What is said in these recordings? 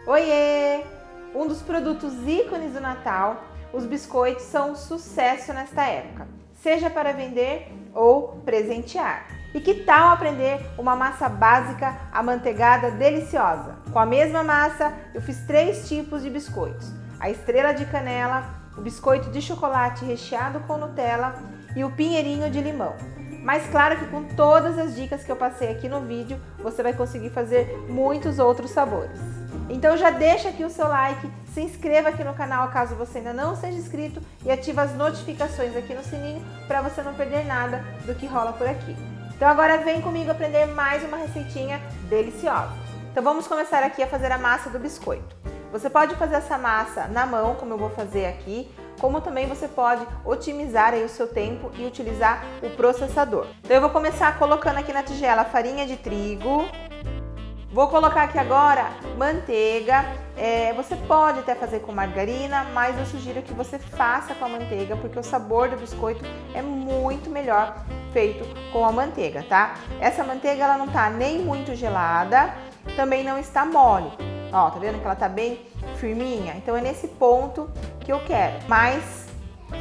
Oiê! Um dos produtos ícones do Natal, os biscoitos são um sucesso nesta época, seja para vender ou presentear. E que tal aprender uma massa básica amanteigada deliciosa? Com a mesma massa, eu fiz 3 tipos de biscoitos: a estrela de canela, o biscoito de chocolate recheado com Nutella e o pinheirinho de limão. Mas claro que com todas as dicas que eu passei aqui no vídeo, você vai conseguir fazer muitos outros sabores. Então já deixa aqui o seu like, se inscreva aqui no canal caso você ainda não seja inscrito e ativa as notificações aqui no sininho para você não perder nada do que rola por aqui. Então agora vem comigo aprender mais uma receitinha deliciosa. Então vamos começar aqui a fazer a massa do biscoito. Você pode fazer essa massa na mão, como eu vou fazer aqui, como também você pode otimizar aí o seu tempo e utilizar o processador. Então eu vou começar colocando aqui na tigela farinha de trigo. Vou colocar aqui agora manteiga. Você pode até fazer com margarina, mas eu sugiro que você faça com a manteiga, porque o sabor do biscoito é muito melhor feito com a manteiga, tá? Essa manteiga ela não tá nem muito gelada, também não está mole. Ó, tá vendo que ela tá bem firminha? Então é nesse ponto que eu quero, mais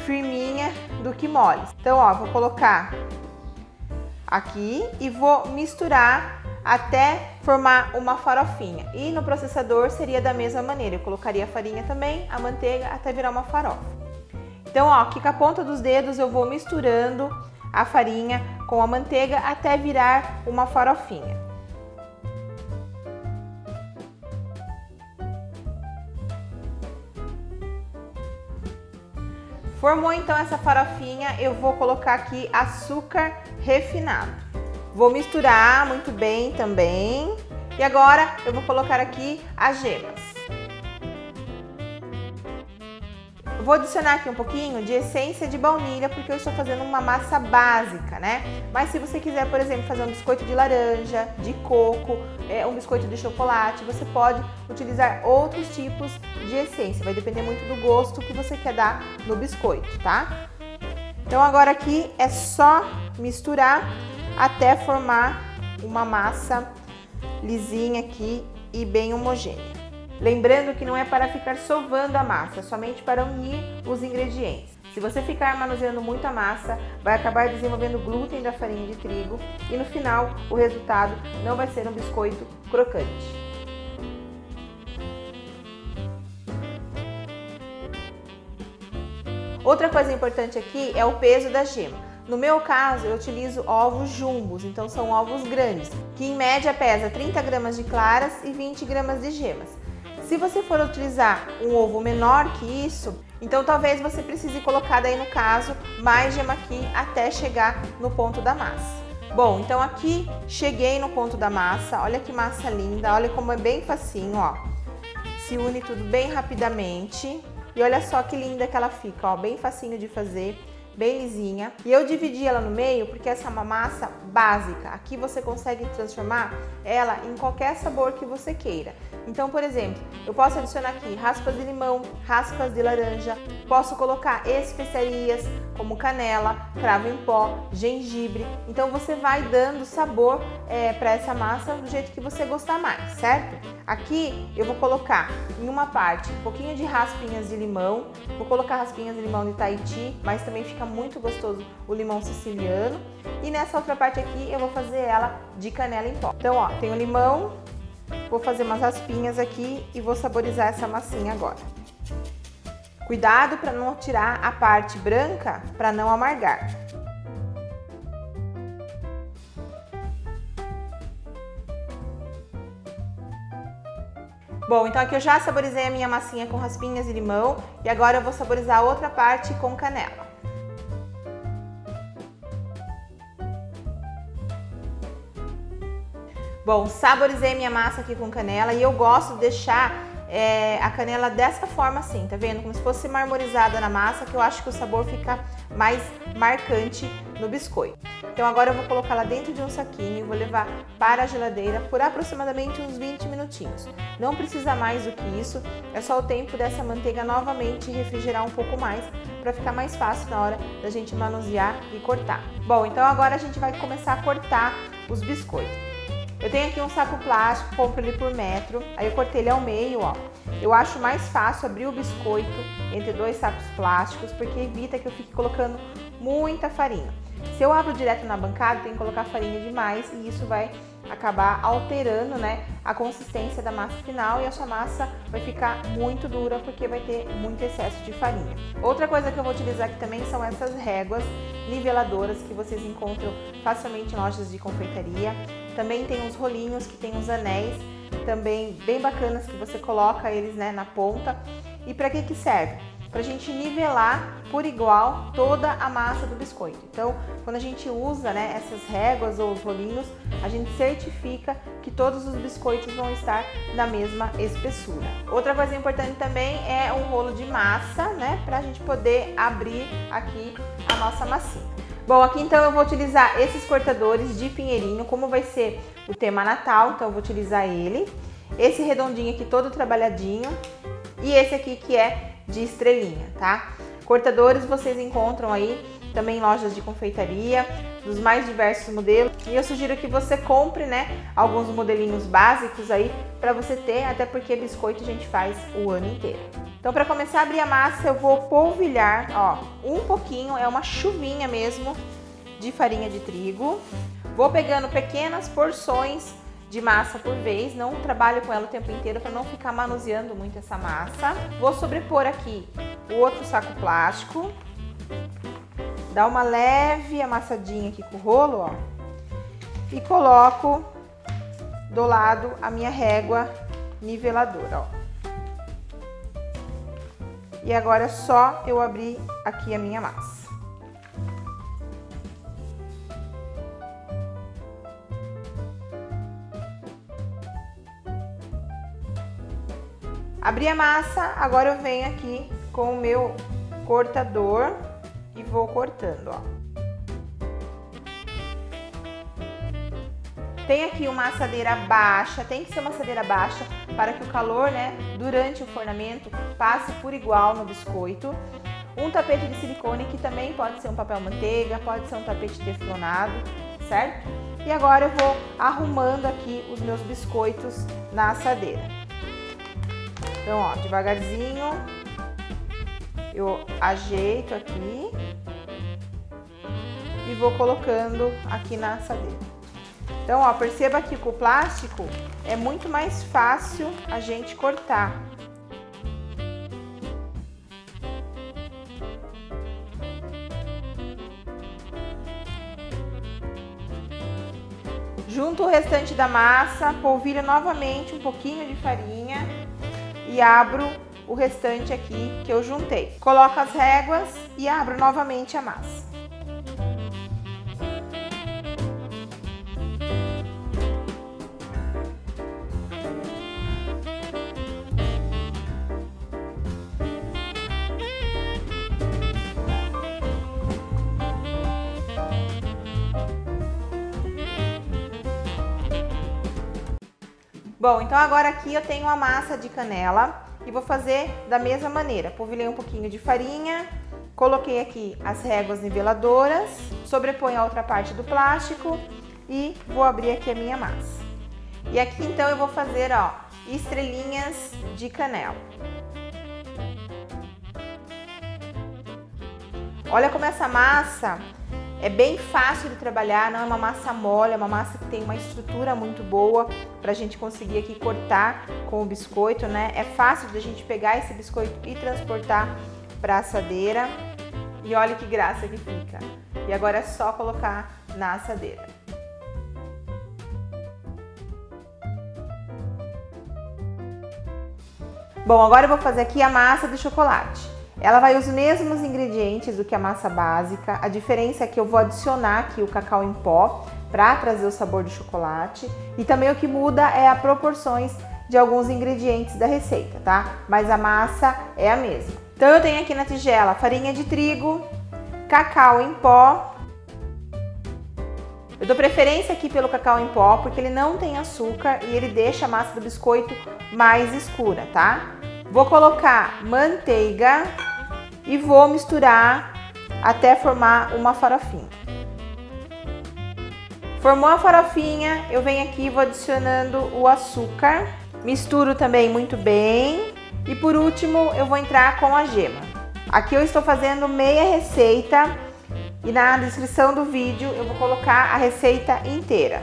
firminha do que mole. Então, ó, vou colocar aqui e vou misturar até formar uma farofinha. E no processador seria da mesma maneira, eu colocaria a farinha também, a manteiga, até virar uma farofa. Então, ó, aqui com a ponta dos dedos eu vou misturando a farinha com a manteiga até virar uma farofinha. Formou então essa farofinha, eu vou colocar aqui açúcar refinado. Vou misturar muito bem também. E agora eu vou colocar aqui as gemas. Eu vou adicionar aqui um pouquinho de essência de baunilha, porque eu estou fazendo uma massa básica, né? Mas se você quiser, por exemplo, fazer um biscoito de laranja, de coco, um biscoito de chocolate, você pode utilizar outros tipos de essência. Vai depender muito do gosto que você quer dar no biscoito, tá? Então agora aqui é só misturar até formar uma massa lisinha aqui e bem homogênea. Lembrando que não é para ficar sovando a massa, é somente para unir os ingredientes. Se você ficar manuseando muito a massa, vai acabar desenvolvendo glúten da farinha de trigo e no final o resultado não vai ser um biscoito crocante. Outra coisa importante aqui é o peso da gema. No meu caso, eu utilizo ovos jumbos, então são ovos grandes, que em média pesa 30 gramas de claras e 20 gramas de gemas. Se você for utilizar um ovo menor que isso, então talvez você precise colocar daí no caso mais gema aqui até chegar no ponto da massa. Bom, então aqui cheguei no ponto da massa, olha que massa linda, olha como é bem facinho, ó. Se une tudo bem rapidamente e olha só que linda que ela fica, ó, bem facinho de fazer. Bem lisinha. E eu dividi ela no meio porque essa é uma massa básica. Aqui você consegue transformar ela em qualquer sabor que você queira. Então, por exemplo, eu posso adicionar aqui raspas de limão, raspas de laranja, posso colocar especiarias como canela, cravo em pó, gengibre. Então você vai dando sabor para essa massa do jeito que você gostar mais, certo? Aqui eu vou colocar em uma parte um pouquinho de raspinhas de limão, vou colocar raspinhas de limão de Tahiti, mas também fica muito gostoso o limão siciliano. E nessa outra parte aqui eu vou fazer ela de canela em pó. Então, ó, tem o limão, vou fazer umas raspinhas aqui e vou saborizar essa massinha agora. Cuidado para não tirar a parte branca, para não amargar. Bom, então aqui eu já saborizei a minha massinha com raspinhas de limão e agora eu vou saborizar a outra parte com canela. Bom, saborizei minha massa aqui com canela e eu gosto de deixar a canela dessa forma assim, tá vendo? Como se fosse marmorizada na massa, que eu acho que o sabor fica mais marcante no biscoito. Então agora eu vou colocar ela dentro de um saquinho e vou levar para a geladeira por aproximadamente uns 20 minutinhos. Não precisa mais do que isso, é só o tempo dessa manteiga novamente refrigerar um pouco mais para ficar mais fácil na hora da gente manusear e cortar. Bom, então agora a gente vai começar a cortar os biscoitos. Eu tenho aqui um saco plástico, compro ele por metro, aí eu cortei ele ao meio, ó. Eu acho mais fácil abrir o biscoito entre 2 sacos plásticos, porque evita que eu fique colocando muita farinha. Se eu abro direto na bancada, tem que colocar farinha demais e isso vai acabar alterando, né, a consistência da massa final e a sua massa vai ficar muito dura porque vai ter muito excesso de farinha. Outra coisa que eu vou utilizar aqui também são essas réguas niveladoras que vocês encontram facilmente em lojas de confeitaria. Também tem uns rolinhos que tem uns anéis também bem bacanas que você coloca eles, né, na ponta. E para que serve? Para a gente nivelar por igual toda a massa do biscoito. Então, quando a gente usa, né, essas réguas ou os rolinhos, a gente certifica que todos os biscoitos vão estar na mesma espessura. Outra coisa importante também é um rolo de massa, né, para a gente poder abrir aqui a nossa massinha. Bom, aqui então eu vou utilizar esses cortadores de pinheirinho, como vai ser o tema Natal, então eu vou utilizar ele. Esse redondinho aqui todo trabalhadinho e esse aqui que é de estrelinha, tá? Cortadores vocês encontram aí também em lojas de confeitaria, dos mais diversos modelos. E eu sugiro que você compre, né, alguns modelinhos básicos aí para você ter, até porque biscoito a gente faz o ano inteiro. Então, para começar a abrir a massa, eu vou polvilhar, ó, um pouquinho, é uma chuvinha mesmo de farinha de trigo. Vou pegando pequenas porções de massa por vez, não trabalho com ela o tempo inteiro para não ficar manuseando muito essa massa. Vou sobrepor aqui o outro saco plástico, dar uma leve amassadinha aqui com o rolo, ó, e coloco do lado a minha régua niveladora, ó. E agora é só eu abrir aqui a minha massa. Abri a massa, agora eu venho aqui com o meu cortador e vou cortando, ó. Tem aqui uma assadeira baixa, tem que ser uma assadeira baixa para que o calor, né, durante o fornamento passe por igual no biscoito. Um tapete de silicone, que também pode ser um papel manteiga, pode ser um tapete teflonado, certo? E agora eu vou arrumando aqui os meus biscoitos na assadeira. Então, ó, devagarzinho eu ajeito aqui e vou colocando aqui na assadeira. Então, ó, perceba que com o plástico é muito mais fácil a gente cortar. Junto o restante da massa, polvilho novamente um pouquinho de farinha e abro o restante aqui que eu juntei. Coloco as réguas e abro novamente a massa. Bom, então agora aqui eu tenho a massa de canela e vou fazer da mesma maneira. Polvilhei um pouquinho de farinha, coloquei aqui as réguas niveladoras, sobreponho a outra parte do plástico e vou abrir aqui a minha massa. E aqui então eu vou fazer, ó, estrelinhas de canela. Olha como essa massa é bem fácil de trabalhar, não é uma massa mole, é uma massa que tem uma estrutura muito boa para a gente conseguir aqui cortar com o biscoito, né? É fácil de a gente pegar esse biscoito e transportar para a assadeira. E olha que graça que fica. E agora é só colocar na assadeira. Bom, agora eu vou fazer aqui a massa de chocolate. Ela vai os mesmos ingredientes do que a massa básica, a diferença é que eu vou adicionar aqui o cacau em pó para trazer o sabor do chocolate e também o que muda é as proporções de alguns ingredientes da receita, tá? Mas a massa é a mesma. Então eu tenho aqui na tigela farinha de trigo, cacau em pó. Eu dou preferência aqui pelo cacau em pó porque ele não tem açúcar e ele deixa a massa do biscoito mais escura, tá? Vou colocar manteiga e vou misturar até formar uma farofinha. Formou a farofinha, eu venho aqui e vou adicionando o açúcar. Misturo também muito bem. E por último, eu vou entrar com a gema. Aqui eu estou fazendo meia receita e na descrição do vídeo eu vou colocar a receita inteira.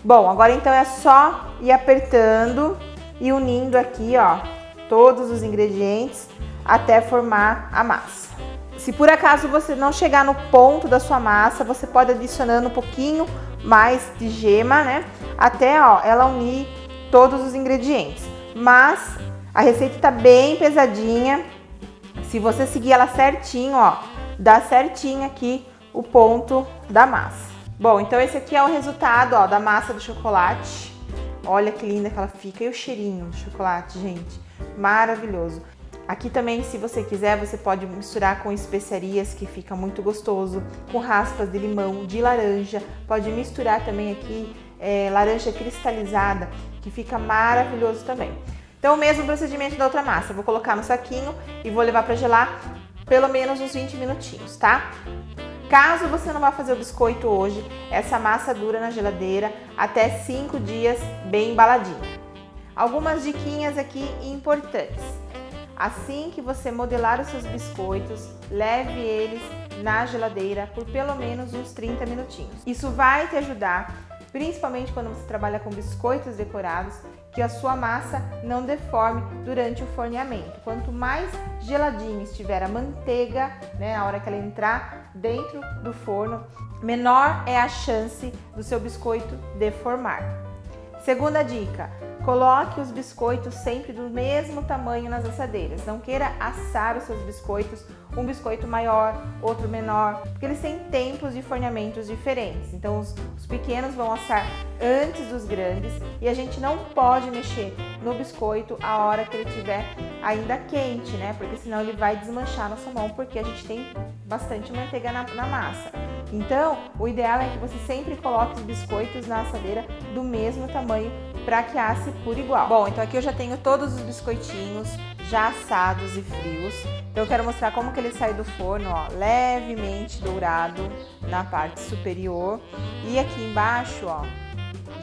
Bom, agora então é só ir apertando e unindo aqui, ó, todos os ingredientes até formar a massa. Se por acaso você não chegar no ponto da sua massa, você pode adicionando um pouquinho mais de gema, né? Até, ó, ela unir todos os ingredientes. Mas a receita tá bem pesadinha. Se você seguir ela certinho, ó, dá certinho aqui o ponto da massa. Bom, então esse aqui é o resultado, ó, da massa do chocolate. Olha que linda que ela fica. E o cheirinho do chocolate, gente, maravilhoso. Aqui também, se você quiser, você pode misturar com especiarias, que fica muito gostoso, com raspas de limão, de laranja. Pode misturar também aqui laranja cristalizada, que fica maravilhoso também. Então, o mesmo procedimento da outra massa. Eu vou colocar no saquinho e vou levar para gelar pelo menos uns 20 minutinhos, tá? Caso você não vá fazer o biscoito hoje, essa massa dura na geladeira até 5 dias bem embaladinha. Algumas diquinhas aqui importantes. Assim que você modelar os seus biscoitos, leve eles na geladeira por pelo menos uns 30 minutinhos. Isso vai te ajudar, principalmente quando você trabalha com biscoitos decorados, que a sua massa não deforme durante o forneamento. Quanto mais geladinho estiver a manteiga, né, na hora que ela entrar dentro do forno, menor é a chance do seu biscoito deformar. Segunda dica, coloque os biscoitos sempre do mesmo tamanho nas assadeiras. Não queira assar os seus biscoitos, um biscoito maior, outro menor, porque eles têm tempos de forneamentos diferentes. Então os pequenos vão assar antes dos grandes e a gente não pode mexer no biscoito a hora que ele estiver ainda quente, né? Porque senão ele vai desmanchar na sua mão, porque a gente tem bastante manteiga na massa. Então, o ideal é que você sempre coloque os biscoitos na assadeira do mesmo tamanho para que asse por igual. Bom, então aqui eu já tenho todos os biscoitinhos já assados e frios. Então eu quero mostrar como que ele sai do forno, ó, levemente dourado na parte superior e aqui embaixo, ó,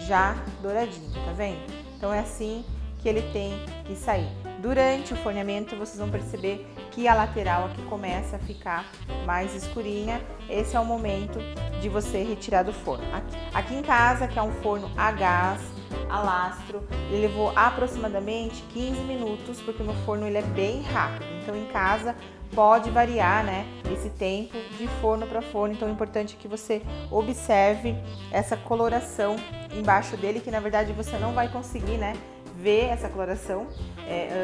já douradinho, tá vendo? Então é assim que ele tem que sair. Durante o forneamento vocês vão perceber que a lateral aqui começa a ficar mais escurinha. Esse é o momento de você retirar do forno. Aqui em casa, que é um forno a gás, a lastro, ele levou aproximadamente 15 minutos, porque o meu forno ele é bem rápido. Então em casa pode variar, né, esse tempo de forno para forno. Então é importante que você observe essa coloração embaixo dele, que na verdade você não vai conseguir, né, ver essa coloração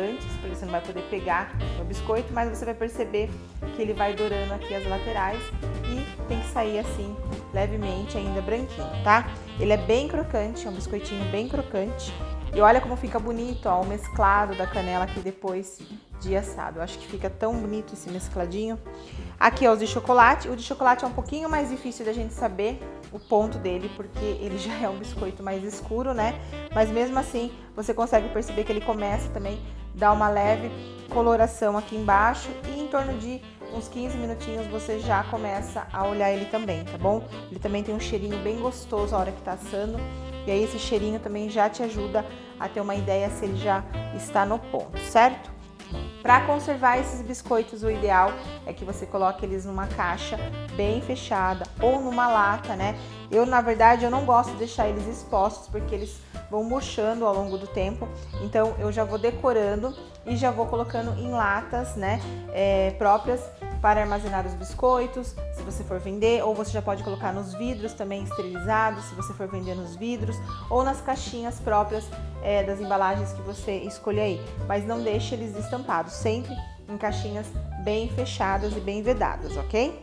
antes, porque você não vai poder pegar no biscoito, mas você vai perceber que ele vai dourando aqui as laterais e tem que sair assim, levemente ainda branquinho, tá? Ele é bem crocante, é um biscoitinho bem crocante. E olha como fica bonito, ó, o mesclado da canela aqui depois de assado. Eu acho que fica tão bonito esse mescladinho. Aqui é o de chocolate. O de chocolate é um pouquinho mais difícil da gente saber o ponto dele, porque ele já é um biscoito mais escuro, né? Mas mesmo assim, você consegue perceber que ele começa também a dar uma leve coloração aqui embaixo e em torno de uns 15 minutinhos você já começa a olhar ele também, tá bom? Ele também tem um cheirinho bem gostoso a hora que tá assando. E aí esse cheirinho também já te ajuda a ter uma ideia se ele já está no ponto, certo? Para conservar esses biscoitos, o ideal é que você coloque eles numa caixa bem fechada ou numa lata, né? Na verdade, eu não gosto de deixar eles expostos porque eles vão murchando ao longo do tempo. Então, eu já vou decorando e já vou colocando em latas, né, próprias para armazenar os biscoitos, se você for vender, ou você já pode colocar nos vidros também esterilizados, se você for vender nos vidros, ou nas caixinhas próprias das embalagens que você escolher aí. Mas não deixe eles estampados, sempre em caixinhas bem fechadas e bem vedadas, ok?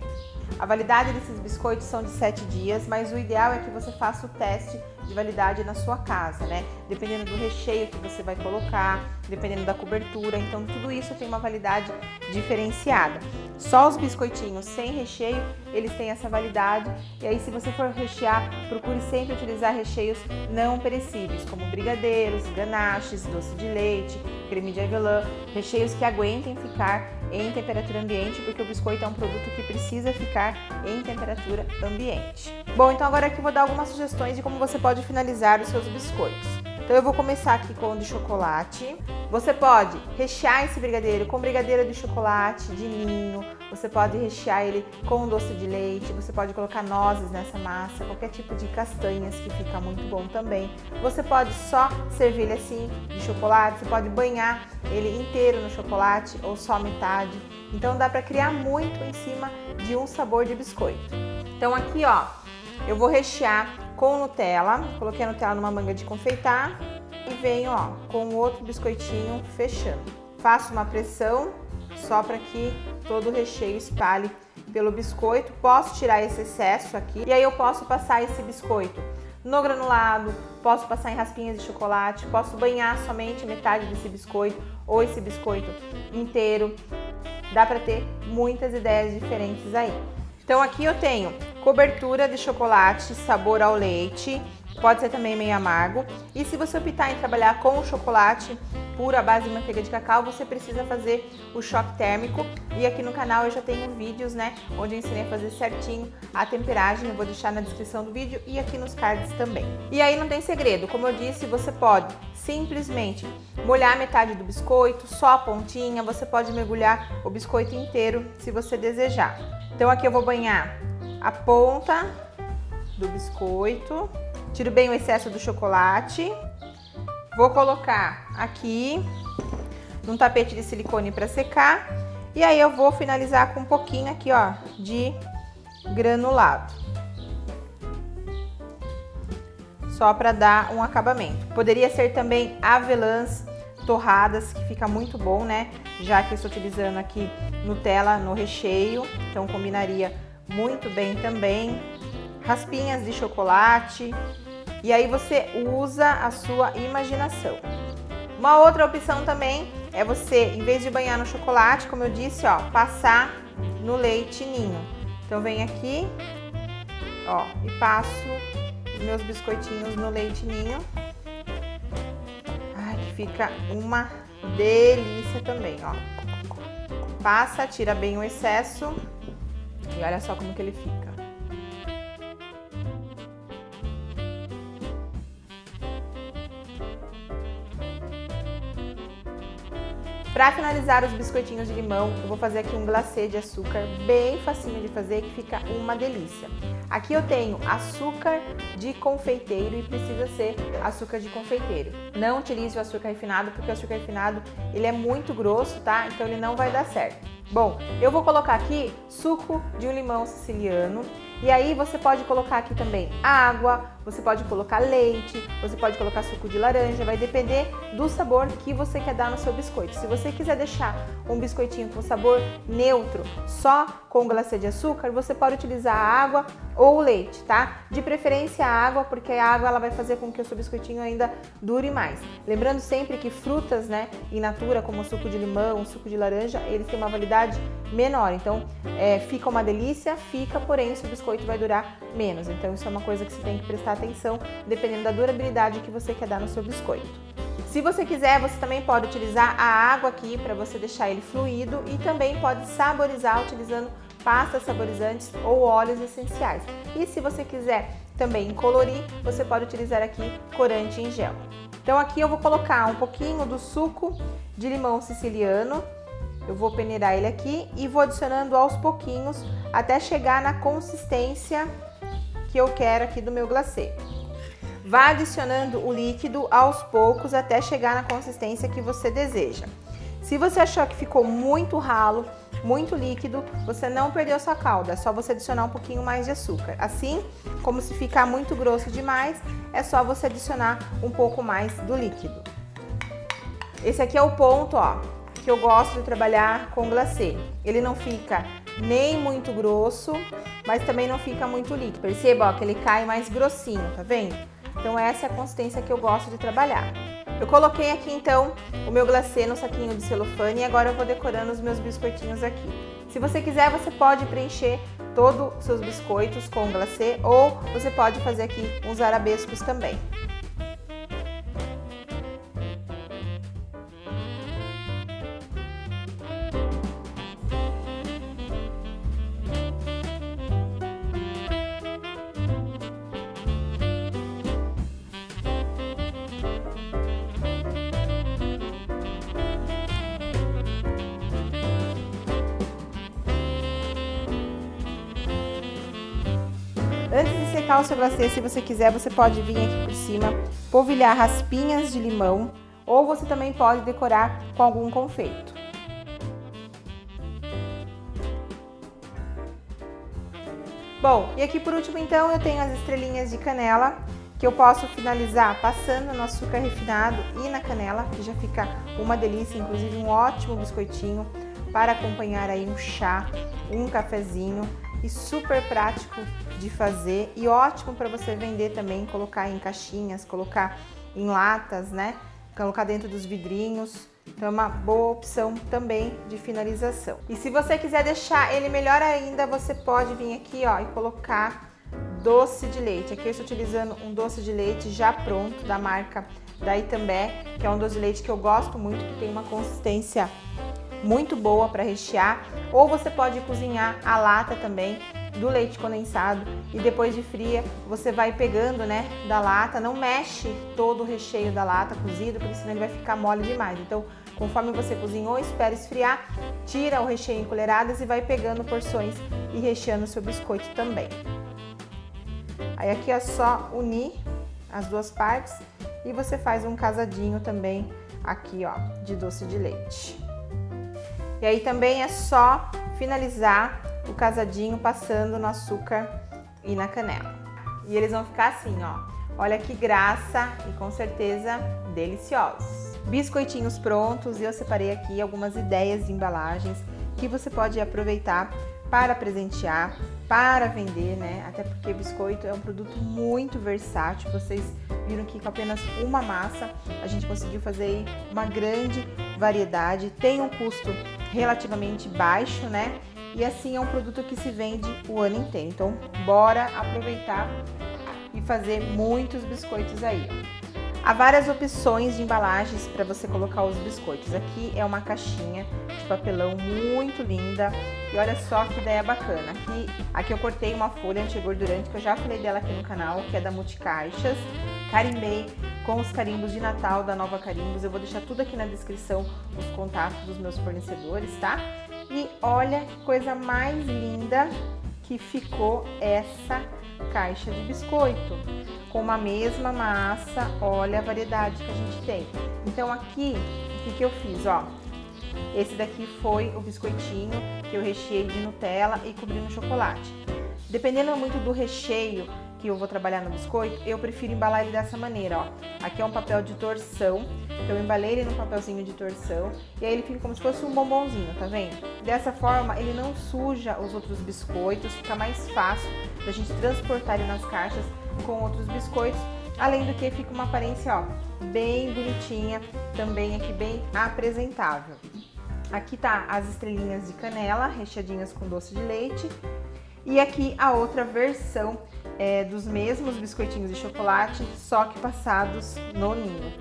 A validade desses biscoitos são de 7 dias, mas o ideal é que você faça o teste de validade na sua casa, né? Dependendo do recheio que você vai colocar, dependendo da cobertura, então tudo isso tem uma validade diferenciada. Só os biscoitinhos sem recheio, eles têm essa validade, e aí se você for rechear, procure sempre utilizar recheios não perecíveis, como brigadeiros, ganaches, doce de leite, creme de avelã, recheios que aguentem ficar em temperatura ambiente, porque o biscoito é um produto que precisa ficar em temperatura ambiente. Bom, então agora aqui eu vou dar algumas sugestões de como você pode finalizar os seus biscoitos. Então eu vou começar aqui com o de chocolate. Você pode rechear esse brigadeiro com brigadeiro de chocolate, de ninho. Você pode rechear ele com doce de leite. Você pode colocar nozes nessa massa, qualquer tipo de castanhas que fica muito bom também. Você pode só servir ele assim, de chocolate. Você pode banhar ele inteiro no chocolate ou só metade. Então dá para criar muito em cima de um sabor de biscoito. Então aqui, ó, eu vou rechear com Nutella. Coloquei a Nutella numa manga de confeitar e venho, ó, com o outro biscoitinho fechando. Faço uma pressão só para que todo o recheio espalhe pelo biscoito. Posso tirar esse excesso aqui e aí eu posso passar esse biscoito no granulado, posso passar em raspinhas de chocolate, posso banhar somente metade desse biscoito ou esse biscoito inteiro. Dá para ter muitas ideias diferentes aí. Então aqui eu tenho cobertura de chocolate sabor ao leite, pode ser também meio amargo. E se você optar em trabalhar com o chocolate puro à base de manteiga de cacau, você precisa fazer o choque térmico. E aqui no canal eu já tenho vídeos, né, onde eu ensinei a fazer certinho a temperagem. Eu vou deixar na descrição do vídeo e aqui nos cards também. E aí não tem segredo, como eu disse, você pode simplesmente molhar metade do biscoito, só a pontinha. Você pode mergulhar o biscoito inteiro se você desejar. Então aqui eu vou banhar a ponta do biscoito, tiro bem o excesso do chocolate, vou colocar aqui num tapete de silicone para secar e aí eu vou finalizar com um pouquinho aqui, ó, de granulado, só para dar um acabamento. Poderia ser também avelãs torradas, que fica muito bom, né? Já que eu estou utilizando aqui Nutella no recheio, então combinaria muito bem também. Raspinhas de chocolate. E aí você usa a sua imaginação. Uma outra opção também é você, em vez de banhar no chocolate, como eu disse, ó, passar no leite ninho. Então vem aqui, ó, e passo os meus biscoitinhos no leite ninho. Ai, que fica uma delícia também, ó. Passa, tira bem o excesso e olha só como que ele fica. Para finalizar os biscoitinhos de limão, eu vou fazer aqui um glacê de açúcar bem facinho de fazer, que fica uma delícia. Aqui eu tenho açúcar de confeiteiro e precisa ser açúcar de confeiteiro. Não utilize o açúcar refinado, porque o açúcar refinado ele é muito grosso, tá? Então ele não vai dar certo. Bom, eu vou colocar aqui suco de um limão siciliano. E aí você pode colocar aqui também água, você pode colocar leite, você pode colocar suco de laranja, vai depender do sabor que você quer dar no seu biscoito. Se você quiser deixar um biscoitinho com sabor neutro, só com glacê de açúcar, você pode utilizar a água ou o leite, tá? De preferência a água, porque a água ela vai fazer com que o seu biscoitinho ainda dure mais. Lembrando sempre que frutas, né, in natura, como o suco de limão, o suco de laranja, eles têm uma validade menor, então fica uma delícia, fica, porém o seu biscoito vai durar menos. Então isso é uma coisa que você tem que prestar atenção, dependendo da durabilidade que você quer dar no seu biscoito. Se você quiser, você também pode utilizar a água aqui para você deixar ele fluido e também pode saborizar utilizando pastas saborizantes ou óleos essenciais. E se você quiser também colorir, você pode utilizar aqui corante em gel. Então aqui eu vou colocar um pouquinho do suco de limão siciliano. Eu vou peneirar ele aqui e vou adicionando aos pouquinhos até chegar na consistência que eu quero aqui do meu glacê. Vá adicionando o líquido aos poucos até chegar na consistência que você deseja. Se você achou que ficou muito ralo, muito líquido, você não perdeu sua calda, é só você adicionar um pouquinho mais de açúcar. Assim, como se ficar muito grosso demais, é só você adicionar um pouco mais do líquido. Esse aqui é o ponto, ó, que eu gosto de trabalhar com glacê. Ele não fica nem muito grosso, mas também não fica muito líquido. Perceba, ó, que ele cai mais grossinho, tá vendo? Então essa é a consistência que eu gosto de trabalhar. Eu coloquei aqui então o meu glacê no saquinho de celofane e agora eu vou decorando os meus biscoitinhos aqui. Se você quiser, você pode preencher todos os seus biscoitos com glacê ou você pode fazer aqui uns arabescos também. Antes de secar o seu glacê, se você quiser, você pode vir aqui por cima, polvilhar raspinhas de limão, ou você também pode decorar com algum confeito. Bom, e aqui por último então eu tenho as estrelinhas de canela, que eu posso finalizar passando no açúcar refinado e na canela, que já fica uma delícia, inclusive um ótimo biscoitinho para acompanhar aí um chá, um cafezinho, e super prático de fazer e ótimo para você vender também, colocar em caixinhas, colocar em latas, né? Colocar dentro dos vidrinhos. Então é uma boa opção também de finalização. E se você quiser deixar ele melhor ainda, você pode vir aqui, ó, e colocar doce de leite. Aqui eu estou utilizando um doce de leite já pronto da marca da Itambé, que é um doce de leite que eu gosto muito, que tem uma consistência muito boa para rechear. Ou você pode cozinhar a lata também do leite condensado e depois de fria você vai pegando, né, da lata. Não mexe todo o recheio da lata cozido, porque senão ele vai ficar mole demais. Então, conforme você cozinhou, espera esfriar, tira o recheio em colheradas e vai pegando porções e recheando o seu biscoito também. Aí aqui é só unir as duas partes e você faz um casadinho também aqui, ó, de doce de leite. E aí também é só finalizar o casadinho passando no açúcar e na canela. E eles vão ficar assim, ó. Olha que graça e com certeza deliciosos. Biscoitinhos prontos, e eu separei aqui algumas ideias de embalagens que você pode aproveitar para presentear, para vender, né? Até porque biscoito é um produto muito versátil. Vocês viram que com apenas uma massa a gente conseguiu fazer uma grande variedade. Tem um custo relativamente baixo, né? E assim é um produto que se vende o ano inteiro. Então, bora aproveitar e fazer muitos biscoitos aí. Há várias opções de embalagens para você colocar os biscoitos. Aqui é uma caixinha de papelão muito linda. E olha só que ideia bacana. Aqui eu cortei uma folha antigordurante, que eu já falei dela aqui no canal, que é da Multicaixas. Carimbei com os carimbos de Natal da Nova Carimbos. Eu vou deixar tudo aqui na descrição, os contatos dos meus fornecedores, tá? E olha que coisa mais linda que ficou essa caixa de biscoito. Com uma mesma massa, olha a variedade que a gente tem. Então aqui, o que eu fiz, ó? Esse daqui foi o biscoitinho que eu recheei de Nutella e cobri no chocolate. Dependendo muito do recheio que eu vou trabalhar no biscoito, eu prefiro embalar ele dessa maneira, ó. Aqui é um papel de torção, então eu embalei ele num papelzinho de torção e aí ele fica como se fosse um bombonzinho, tá vendo? Dessa forma ele não suja os outros biscoitos, fica mais fácil da gente transportar ele nas caixas com outros biscoitos, além do que fica uma aparência, ó, bem bonitinha, também aqui bem apresentável. Aqui tá as estrelinhas de canela recheadinhas com doce de leite e aqui a outra versão dos mesmos biscoitinhos de chocolate, só que passados no ninho.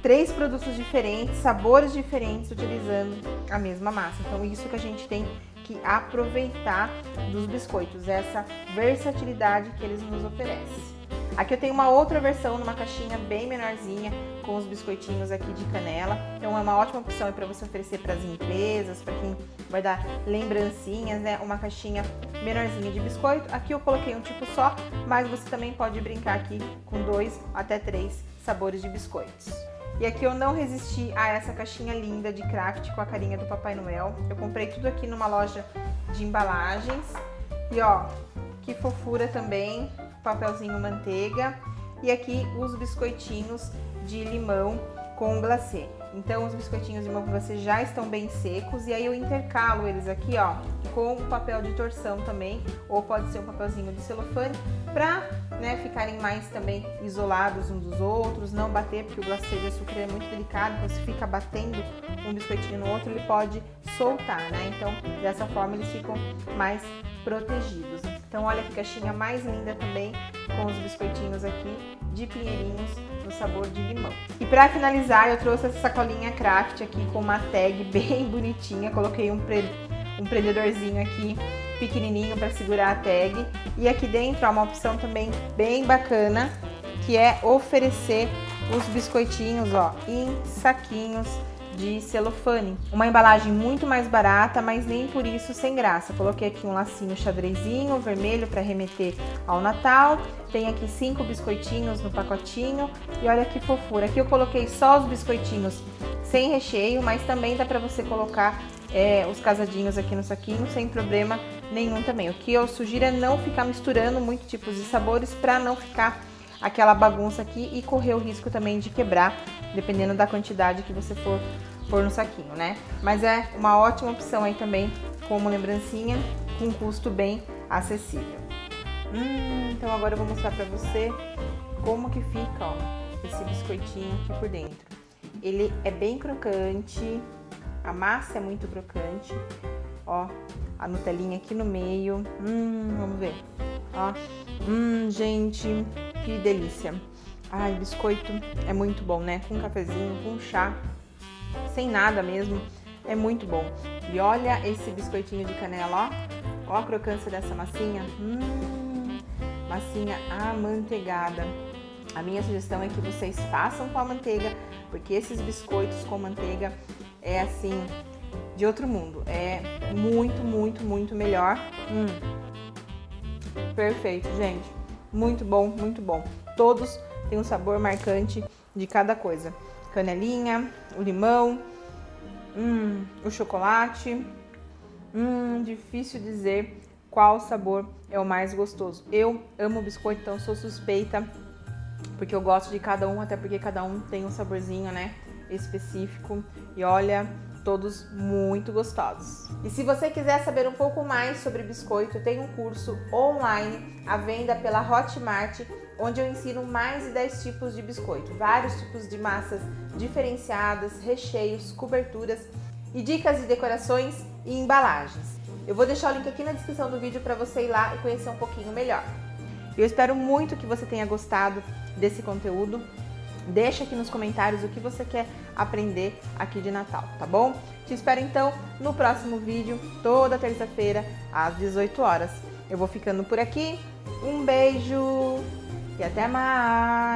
3 produtos diferentes, sabores diferentes, utilizando a mesma massa. Então isso que a gente tem que aproveitar dos biscoitos, essa versatilidade que eles nos oferecem. Aqui eu tenho uma outra versão numa caixinha bem menorzinha com os biscoitinhos aqui de canela. Então é uma ótima opção para você oferecer para as empresas, para quem vai dar lembrancinhas, né? Uma caixinha menorzinha de biscoito. Aqui eu coloquei um tipo só, mas você também pode brincar aqui com 2 até 3 sabores de biscoitos. E aqui eu não resisti a essa caixinha linda de craft com a carinha do Papai Noel. Eu comprei tudo aqui numa loja de embalagens. E ó, que fofura também, papelzinho manteiga. E aqui os biscoitinhos de limão com glacê. Então os biscoitinhos de limão com glacê já estão bem secos e aí eu intercalo eles aqui, ó, com o papel de torção também, ou pode ser um papelzinho de celofane, pra, né, ficarem mais também isolados uns dos outros, não bater, porque o glacê de açúcar é muito delicado, então se fica batendo um biscoitinho no outro, ele pode soltar, né? Então dessa forma eles ficam mais protegidos. Então olha que caixinha mais linda também, com os biscoitinhos aqui de pinheirinhos no sabor de limão. E para finalizar, eu trouxe essa sacolinha craft aqui com uma tag bem bonitinha. Coloquei um prendedorzinho aqui pequenininho para segurar a tag. E aqui dentro há uma opção também bem bacana, que é oferecer os biscoitinhos, ó, em saquinhos de celofane. Uma embalagem muito mais barata, mas nem por isso sem graça. Coloquei aqui um lacinho xadrezinho vermelho para remeter ao Natal. Tem aqui 5 biscoitinhos no pacotinho e olha que fofura. Aqui eu coloquei só os biscoitinhos sem recheio, mas também dá para você colocar os casadinhos aqui no saquinho sem problema nenhum também. O que eu sugiro é não ficar misturando muitos tipos de sabores para não ficar aquela bagunça aqui e correr o risco também de quebrar, dependendo da quantidade que você for pôr no saquinho, né? Mas é uma ótima opção aí também como lembrancinha, com um custo bem acessível. Então agora eu vou mostrar pra você como que fica, ó, esse biscoitinho aqui por dentro. Ele é bem crocante, a massa é muito crocante, ó, a Nutelinha aqui no meio, vamos ver, ó, gente, que delícia. Ai, biscoito é muito bom, né? Com um cafezinho, com um chá, sem nada mesmo, é muito bom. E olha esse biscoitinho de canela, ó a crocância dessa massinha, massinha amanteigada. A minha sugestão é que vocês façam com a manteiga, porque esses biscoitos com manteiga é assim, de outro mundo. É muito, muito, muito melhor. Perfeito, gente. Muito bom, muito bom. Todos têm um sabor marcante de cada coisa. Canelinha, o limão, o chocolate. Difícil dizer qual sabor é o mais gostoso. Eu amo biscoito, então sou suspeita, porque eu gosto de cada um, até porque cada um tem um saborzinho, né, específico. E olha, todos muito gostosos. E se você quiser saber um pouco mais sobre biscoito, eu tenho um curso online à venda pela Hotmart, onde eu ensino mais de 10 tipos de biscoito, vários tipos de massas diferenciadas, recheios, coberturas e dicas de decorações e embalagens. Eu vou deixar o link aqui na descrição do vídeo para você ir lá e conhecer um pouquinho melhor. Eu espero muito que você tenha gostado desse conteúdo. Deixa aqui nos comentários o que você quer aprender aqui de Natal, tá bom? Te espero então no próximo vídeo, toda terça-feira, às 18 horas. Eu vou ficando por aqui, um beijo e até mais!